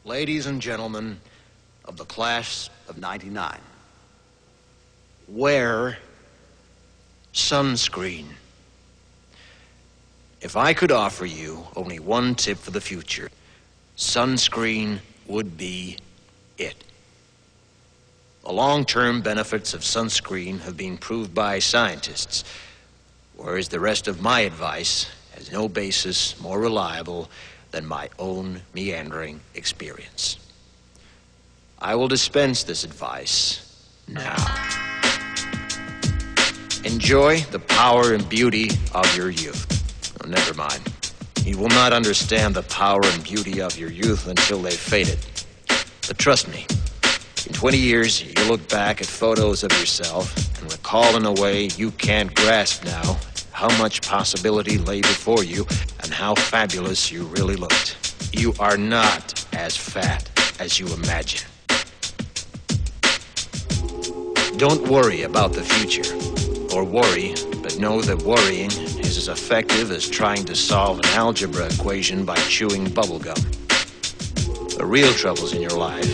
Ladies and gentlemen of the class of '99, wear sunscreen. If I could offer you only one tip for the future, sunscreen would be it. The long-term benefits of sunscreen have been proved by scientists, whereas the rest of my advice has no basis more reliable than my own meandering experience. I will dispense this advice now. Enjoy the power and beauty of your youth. Oh, never mind. You will not understand the power and beauty of your youth until they've faded. But trust me, in 20 years, you'll look back at photos of yourself and recall in a way you can't grasp now how much possibility lay before you and how fabulous you really looked. You are not as fat as you imagine. Don't worry about the future, or worry, but know that worrying is as effective as trying to solve an algebra equation by chewing bubblegum. The real troubles in your life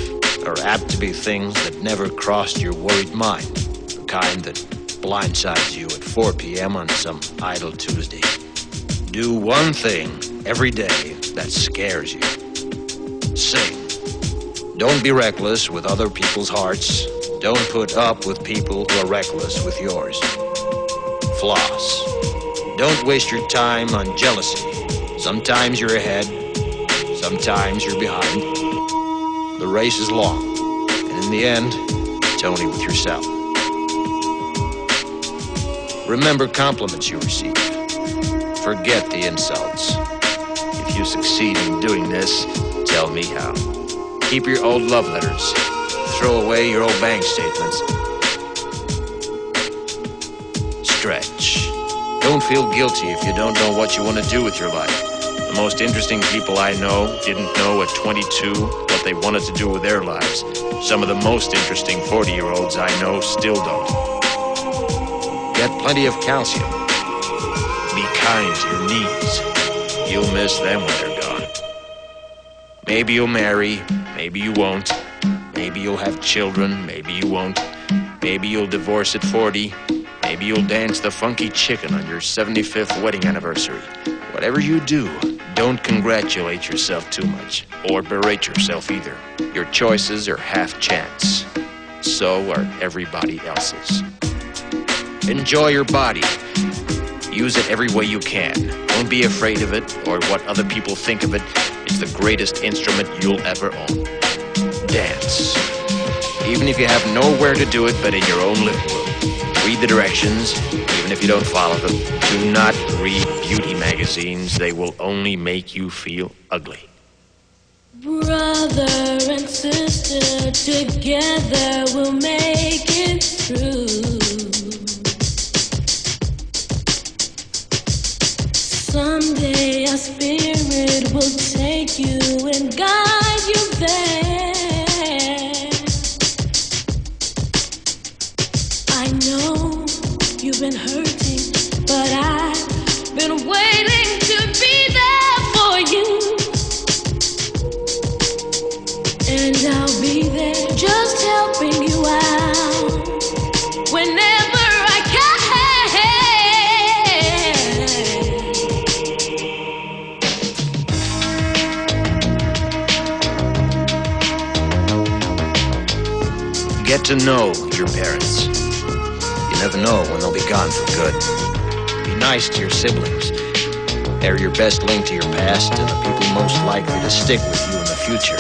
are apt to be things that never crossed your worried mind, the kind that blindsides you at 4 p.m. on some idle Tuesday. Do one thing every day that scares you. Sing. Don't be reckless with other people's hearts. Don't put up with people who are reckless with yours. Floss. Don't waste your time on jealousy. Sometimes you're ahead, sometimes you're behind. The race is long, and in the end, it's only with yourself. Remember compliments you receive. Forget the insults. If you succeed in doing this, tell me how. Keep your old love letters. Throw away your old bank statements. Stretch. Don't feel guilty if you don't know what you want to do with your life. The most interesting people I know didn't know at 22 what they wanted to do with their lives. Some of the most interesting 40-year-olds I know still don't. Get plenty of calcium. Be kind to your knees. You'll miss them when they're gone. Maybe you'll marry, maybe you won't. Maybe you'll have children, maybe you won't. Maybe you'll divorce at 40. Maybe you'll dance the funky chicken on your 75th wedding anniversary. Whatever you do, don't congratulate yourself too much, or berate yourself either. Your choices are half chance. So are everybody else's. Enjoy your body. Use it every way you can. Don't be afraid of it or what other people think of it. It's the greatest instrument you'll ever own. Dance. Even if you have nowhere to do it but in your own living room. Read the directions, even if you don't follow them. Do not read beauty magazines. They will only make you feel ugly. Brother and sister, together we'll make it through. Someday our spirit will take you and guide you there. I know you've been hurting, but I've been waiting to be there for you. And I'll be there just helping you out whenever I can. Get to know your parents. You never know when they'll be gone for good. Be nice to your siblings. They're your best link to your past and the people most likely to stick with you in the future.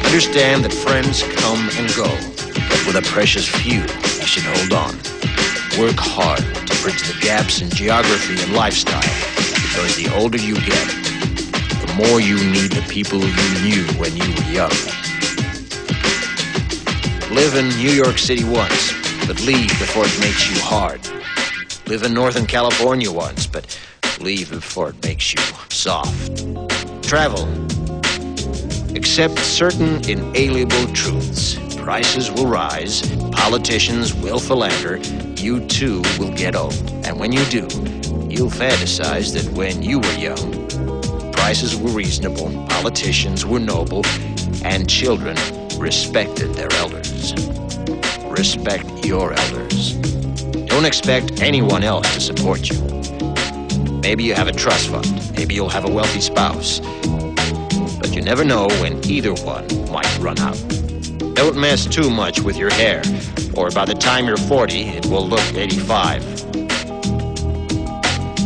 Understand that friends come and go, but with a precious few, you should hold on. Work hard to bridge the gaps in geography and lifestyle, because the older you get, the more you need the people you knew when you were young. Live in New York City once, but leave before it makes you hard. Live in Northern California once, but leave before it makes you soft. Travel. Accept certain inalienable truths. Prices will rise, politicians will philander, you too will get old. And when you do, You'll fantasize that when you were young, prices were reasonable, politicians were noble, and children respected their elders. Respect your elders. Don't expect anyone else to support you. Maybe you have a trust fund. Maybe you'll have a wealthy spouse. But you never know when either one might run out. Don't mess too much with your hair, or by the time you're 40, it will look 85.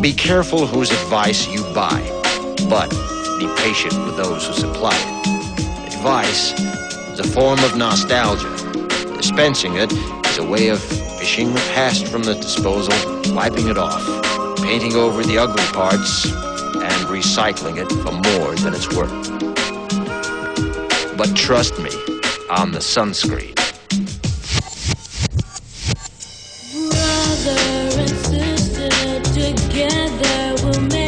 Be careful whose advice you buy, but be patient with those who supply it. Advice is a form of nostalgia. Dispensing it is a way of fishing the past from the disposal, wiping it off, painting over the ugly parts, and recycling it for more than it's worth. But trust me on the sunscreen. Brother and sister, together we'll make